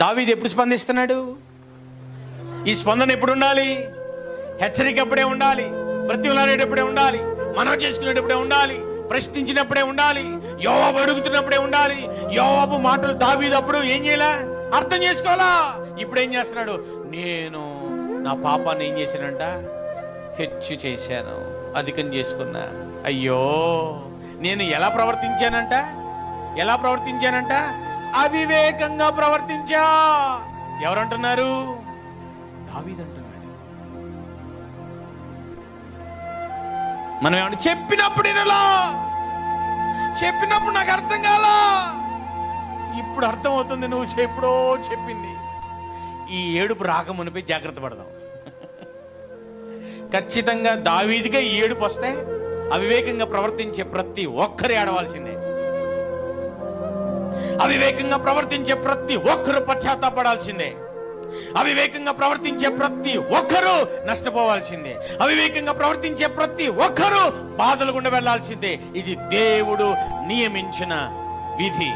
దావీదు ఎప్పుడు స్పందిస్తున్నాడు? ఈ స్పందన ఎప్పుడు ఉండాలి? హెచ్చరిక ఎప్పుడే ఉండాలి, ప్రతిలాడేటప్పుడే ఉండాలి, మనవి చేసుకునేటప్పుడే ఉండాలి, ప్రశ్నించినప్పుడే ఉండాలి, యోవాబు అడుగుతున్నప్పుడే ఉండాలి. యోవాబు మాటలు దావీదు అప్పుడు ఏం చేయాలా? అర్థం చేసుకోవాలా. ఇప్పుడు ఏం చేస్తున్నాడు? నేను నా పాపాన్ని ఏం చేశానంట? హెచ్చు చేశాను, అధికం చేసుకున్నా. అయ్యో, నేను ఎలా ప్రవర్తించానంట? అవివేకంగా ప్రవర్తించా. ఎవరంటున్నారు? దావీదు అంటున్నాడు. మనం ఏమన్నా చెప్పినప్పుడు నాకు అర్థం కాలా, ఇప్పుడు అర్థం అవుతుంది. నువ్వు ఎప్పుడో చెప్పింది. ఈ ఏడుపు రాకమునిపై జాగ్రత్త పడదాం. ఖచ్చితంగా దావీదుకే ఈ ఏడుపు వస్తే అవివేకంగా ప్రవర్తించే ప్రతి ఒక్కరు ఏడవాల్సిందే. అవివేకంగా ప్రవర్తించే ప్రతి ఒక్కరు పశ్చాత్తాపడాల్సిందే. అవివేకంగా ప్రవర్తించే ప్రతి ఒక్కరూ నష్టపోవాల్సిందే. అవివేకంగా ప్రవర్తించే ప్రతి ఒక్కరూ బాధలు గుండా వెళ్లాల్సిందే. ఇది దేవుడు నియమించిన విధి.